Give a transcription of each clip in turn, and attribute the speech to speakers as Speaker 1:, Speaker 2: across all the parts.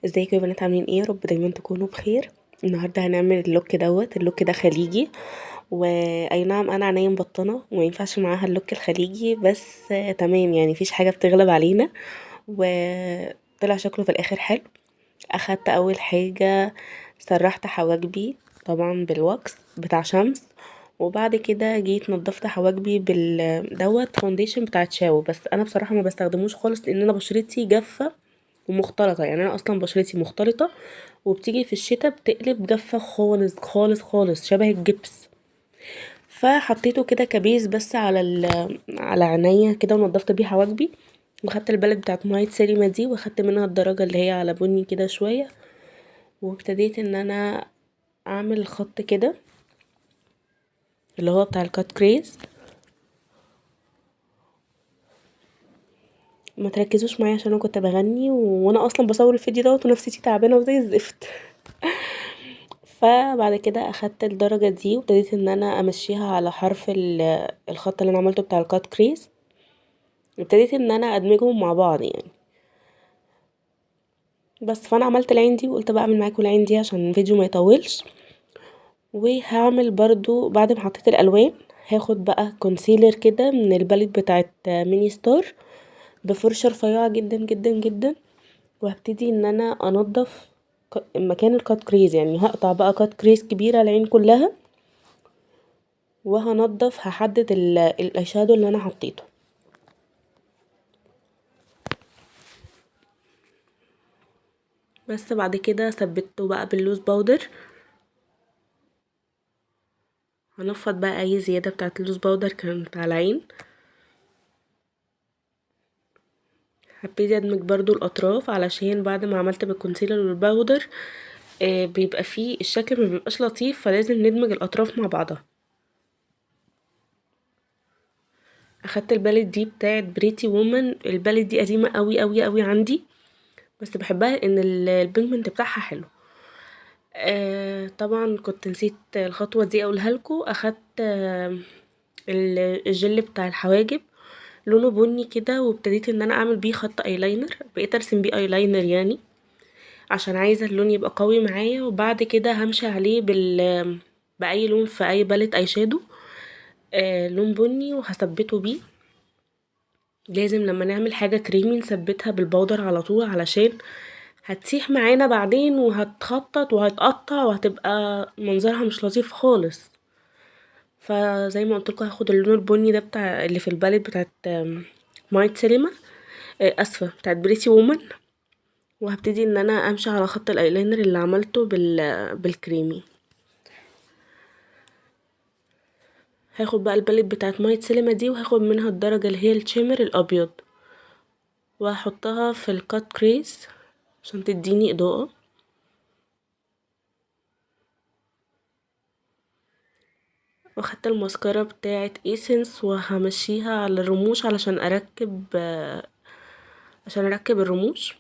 Speaker 1: ازيكم يا بنات؟ عاملين ايه؟ يا رب دايما تكونوا بخير. النهارده هنعمل اللوك ده خليجي. واي نعم، انا عينيا مبطنه وما ينفعش معاها اللوك الخليجي، بس تمام يعني مفيش حاجه بتغلب علينا. وطلع شكله في الاخر حلو. اخدت اول حاجه، سرحت حواجبي طبعا بالواكس بتاع شمس. وبعد كده جيت نضفت حواجبي دوت فونديشن بتاع تشاو، بس انا بصراحه ما بستخدموش خالص لان انا بشرتي جافه ومختلطة. يعني انا اصلا بشرتي مختلطة، وبتيجي في الشتاء بتقلب جافة خالص خالص خالص شبه الجبس. فحطيته كده كبيز بس على عينيا كده، ونضفت بيه حواجبي. وخدت البلد بتاعت مايت سيريما دي، واخدت منها الدرجة اللي هي على بني كده شوية. وابتديت ان انا اعمل خط كده اللي هو بتاع الكات كريز. ما تركزوش معايا عشان انا كنت بغني وانا اصلا بصور الفيديو دوت ونفسيتي تعبانه وزي الزفت. فبعد كده اخدت الدرجة دي وابتديت ان انا امشيها على حرف الخط اللي انا عملته بتاع الكات كريز. ابتديت ان انا ادمجهم مع بعض يعني. بس فانا عملت العين دي وقلت بقى اعمل معاكم العين دي عشان الفيديو ما يطولش. وهعمل برضو بعد ما حطيت الالوان، هاخد بقى كونسيلر كده من الباليت بتاعت ميني ستار بفرشة رفيعة جدا جدا جدا. وهبتدي ان انا انضف مكان الكات كريز، يعني هقطع بقى كات كريز كبيرة العين كلها. وهنضف هحدد الاي شادو اللي انا حطيته. بس بعد كده ثبته بقى باللوز باودر. هنفض بقى اي زياده بتاعت اللوز باودر كانت على العين. هبتدي ادمج برضو الاطراف علشان بعد ما عملت بالكونسيلر والباودر بيبقى فيه الشكل ما بيبقاش لطيف، فلازم ندمج الاطراف مع بعضها. اخدت الباليت دي بتاعت بريتي وومن. الباليت دي قديمه قوي قوي قوي عندي، بس بحبها ان البيجمنت بتاعها حلو. طبعا كنت نسيت الخطوه دي اقولها لكم. اخدت الجل بتاع الحواجب لونه بني كده، وابتديت ان انا اعمل بيه خط ايلاينر. بقيت ارسم بيه ايلاينر يعني عشان عايزه اللون يبقى قوي معايا. وبعد كده همشي عليه باي لون في اي باليت اي شادو لون بني، وهثبته بيه. لازم لما نعمل حاجه كريمي نثبتها بالبودر على طول، علشان هتسيح معانا بعدين وهتخطط وهتقطع وهتبقى منظرها مش لطيف خالص. فزي ما قلت لكم هاخد اللون البني ده بتاع اللي في الباليت بتاعت مايت سينما، اسفه بتاعت بريتي وومن. وهبتدي ان انا امشي على خط الايلاينر اللي عملته بالكريمي. هاخد بقى الباليت بتاعت مايت سينما دي، وهاخد منها الدرجه اللي هي الشيمر الابيض، وهحطها في الكات كريس عشان تديني اضاءه. واخدت الماسكارا بتاعت ايسنس وهمشيها على الرموش عشان اركب الرموش.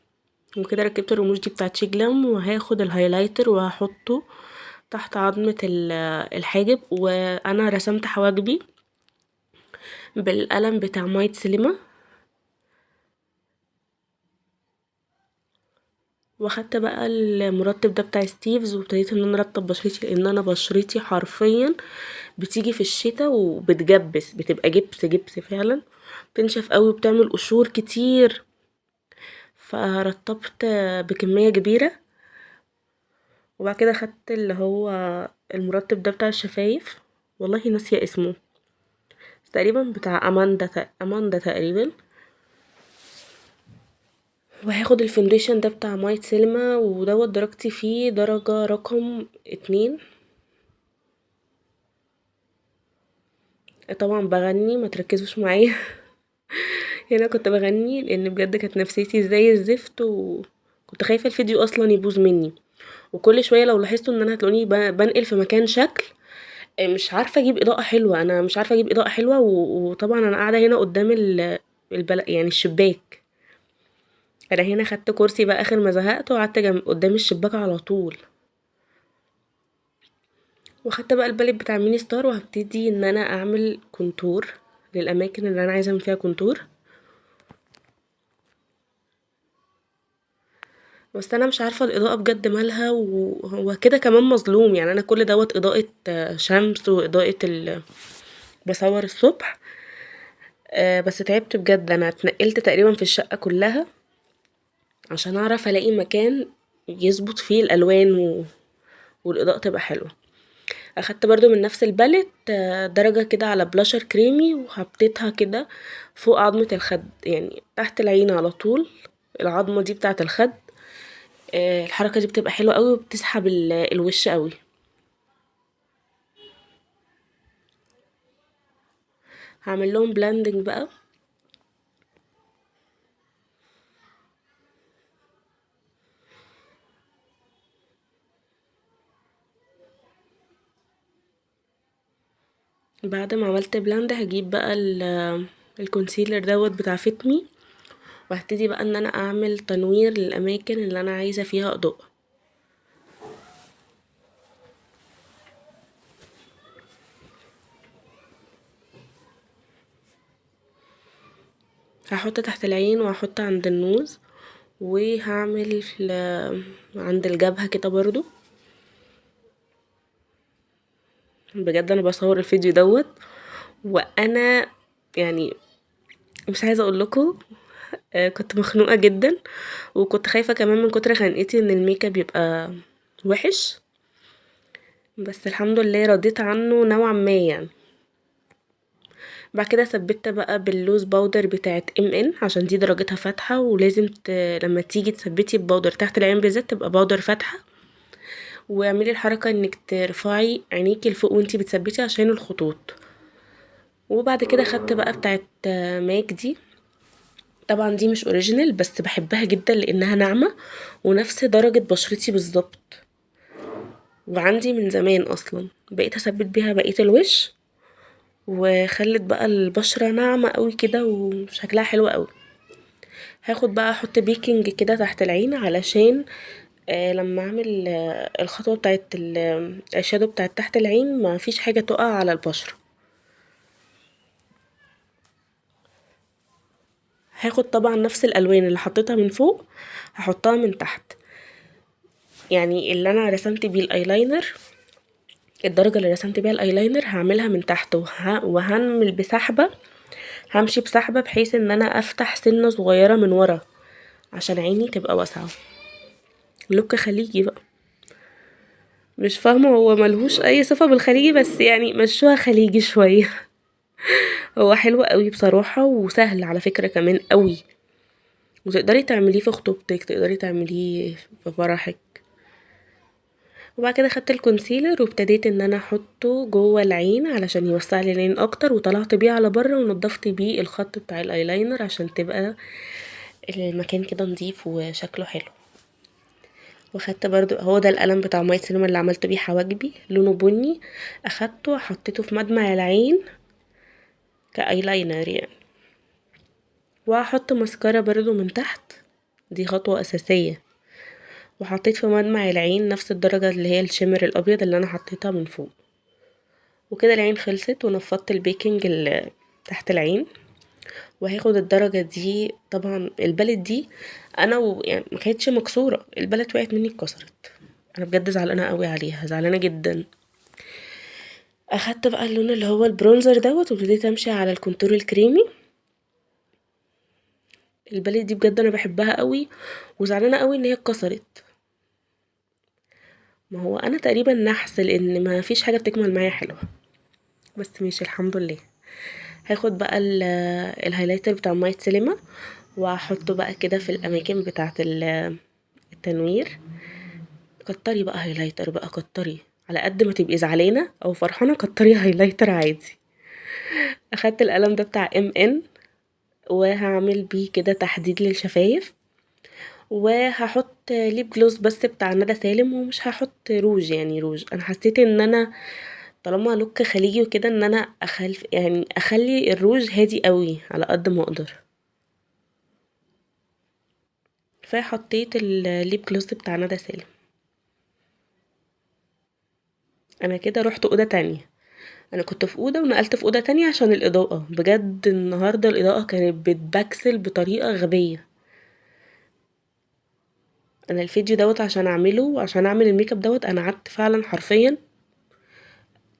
Speaker 1: وكده ركبت الرموش دي بتاعت شيجلام. وهاخد الهايلايتر وهحطه تحت عظمة الحاجب. وانا رسمت حواجبي بالقلم بتاع مايت سينما. واخدت بقى المرطب ده بتاع ستيفز، وابتديت ان انا ارطب بشرتي لان انا بشرتي حرفيا بتيجي في الشتاء وبتجبس، بتبقى جبس جبس فعلا، بتنشف قوي وبتعمل قشور كتير. فرطبت بكمية كبيرة. وبعد كده خدت اللي هو المرطب ده بتاع الشفايف، والله ناسيه اسمه، تقريبا بتاع اماندا تقريبا. وهاخد الفونديشن ده بتاع مايت سينما، ودوت درجتي فيه درجة رقم 2. طبعا بغني، ما تركزوش معايا. هنا كنت بغني لان بجد كانت نفسيتي زي الزفت، وكنت خايفة الفيديو اصلا يبوظ مني. وكل شوية لو لاحظتوا ان انا هتلاقوني بنقل في مكان شكل مش عارفة اجيب اضاءة حلوة. انا مش عارفة اجيب اضاءة حلوة وطبعا انا قاعدة هنا قدام يعني الشباك. انا هنا خدت كرسي بقى اخر ما زهقت وقعدت قدام الشباك على طول. وخدت بقى الباليت بتاع ميني ستار، وهبتدي ان انا اعمل كونتور للاماكن اللي انا عايزه اعمل فيها كونتور. بس انا مش عارفة الاضاءة بجد مالها، وهو كده كمان مظلوم يعني. انا كل دوت اضاءة شمس واضاءة بصور الصبح. بس تعبت بجد، انا اتنقلت تقريبا في الشقة كلها عشان اعرف الاقي مكان يظبط فيه الالوان والاضاءة تبقى حلوة. اخدت برضو من نفس البالت درجة كده على بلاشر كريمي، وحطيتها كده فوق عظمة الخد، يعني تحت العين على طول، العظمة دي بتاعة الخد. الحركة دي بتبقى حلوة قوي وبتسحب الوش قوي. هعمل لهم بلاندنج بقى. بعد ما عملت بلاند هجيب بقى الكونسيلر دوت بتاع فيتمي، وهبتدي بقى ان انا اعمل تنوير للاماكن اللي انا عايزة فيها اضاءة. هحط تحت العين وهحط عند النوز، وهعمل عند الجبهة كده برضو. بجد انا بصور الفيديو دوت وانا يعني مش عايزه اقول لكم، كنت مخنوقه جدا، وكنت خايفه كمان من كتر خنقتي ان الميك اب يبقى وحش. بس الحمد لله رضيت عنه نوعا ما يعني. بعد كده ثبتت بقى باللوز باودر بتاعت ان عشان دي درجتها فاتحه، ولازم لما تيجي تثبتي الباودر تحت العين بالذات تبقى باودر فاتحه. واعملي الحركه انك ترفعي عينيكي لفوق وانتي بتثبتي عشان الخطوط. وبعد كده خدت بقى بتاعت ماك دي. طبعا دي مش اوريجينال بس بحبها جدا لانها ناعمة ونفس درجة بشرتي بالظبط، وعندي من زمان اصلا بقيت اثبت بيها بقية الوش، وخلت بقى البشرة ناعمة قوي كده وشكلها حلو قوي. هاخد بقى احط بيكنج كده تحت العين علشان لما اعمل الخطوة بتاعت الشادو بتاعت تحت العين ما فيش حاجة تقع على البشرة. هاخد طبعا نفس الالوان اللي حطيتها من فوق هحطها من تحت، يعني اللي انا رسمت بيه الايلاينر، الدرجة اللي رسمت بيها الايلاينر هعملها من تحت وهعمل بسحبة. همشي بسحبة بحيث ان انا افتح سنة صغيرة من ورا عشان عيني تبقى واسعة. لوك خليجي بقى. مش فاهمة هو ملهوش اي صفة بالخليجي، بس يعني مشوها خليجي شوية. هو حلو قوي بصراحة وسهل على فكرة كمان قوي، وتقدري تعمليه في خطوبتك، تقدري تعمليه في فرحك. وبعد كده خدت الكونسيلر وابتديت ان انا احطه جوه العين علشان يوسع لي العين اكتر، وطلعت بيه على بره ونضفت بيه الخط بتاع الايلاينر عشان تبقى المكان كده نضيف وشكله حلو. وخدت برضو هو ده القلم بتاع ماي سينما اللي عملت بيه حواجبي، لونه بني. اخدته حطيته في مدمع العين كايلاينر يعني. وهحط ماسكارا برضو من تحت، دي خطوة اساسية. وحطيت في مدمع العين نفس الدرجة اللي هي الشمر الابيض اللي انا حطيتها من فوق. وكده العين خلصت ونفضت البيكنج اللي تحت العين. وهاخد الدرجة دي، طبعا البلد دي انا يعني ما كانتش مكسورة، البلد وقعت مني اتكسرت. انا بجد زعلانة قوي عليها، زعلانة جدا. اخدت بقى اللون اللي هو البرونزر دوت وابتديت امشي على الكونتور الكريمي. البلد دي بجد انا بحبها قوي، وزعلانة قوي ان هي اتكسرت. ما هو انا تقريبا نحس لان ما فيش حاجة بتكمل معايا حلوة، بس ماشي الحمد لله. هاخد بقى الهايلايتر بتاع مايت سينما واحطه بقى كده في الاماكن بتاعه التنوير. كتري بقى هايلايتر بقى، كتري على قد ما تبقي زعلانه او فرحانه، كتري هايلايتر عادي. اخدت القلم ده بتاع ان وهعمل بيه كده تحديد للشفايف. وهحط ليب جلوس بس بتاع ندى سالم، ومش هحط روج، يعني روج انا حسيت ان انا طالما لوك خليجي وكده ان انا اخلي الروج هادي قوي على قد ما اقدر. فحطيت الليب جلوس بتاع ندى سالم. انا كده رحت اوضه تانية، انا كنت في اوضه ونقلت في اوضه تانية عشان الاضاءه. بجد النهارده الاضاءه كانت بتبكسل بطريقه غبيه. انا الفيديو دوت عشان اعمله، عشان اعمل الميك اب دوت، انا قعدت فعلا حرفيا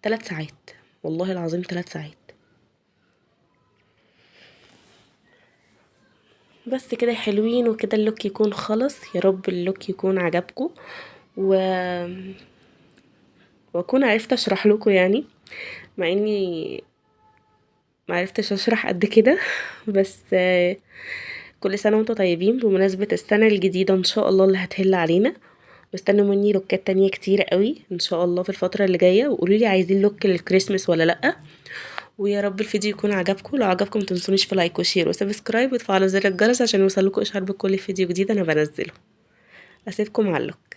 Speaker 1: 3 ساعات، والله العظيم 3 ساعات. بس كده حلوين، وكده اللوك يكون خلص. يا رب اللوك يكون عجبكم و... واكون عرفت اشرح لكم يعني، مع اني ما عرفتش اشرح قد كده. بس كل سنه وانتم طيبين بمناسبه السنه الجديده ان شاء الله اللي هتهل علينا. واستنوا مني لوكات تانية كتير قوي ان شاء الله في الفتره اللي جايه، وقولوا لي عايزين لوك للكريسماس ولا لا. ويا رب الفيديو يكون عجبكم. لو عجبكم متنسونيش في لايك وشير وسبسكرايب وتفعلوا زر الجرس عشان يوصلكوا اشعار بكل فيديو جديد انا بنزله. اسيبكم على اللوك.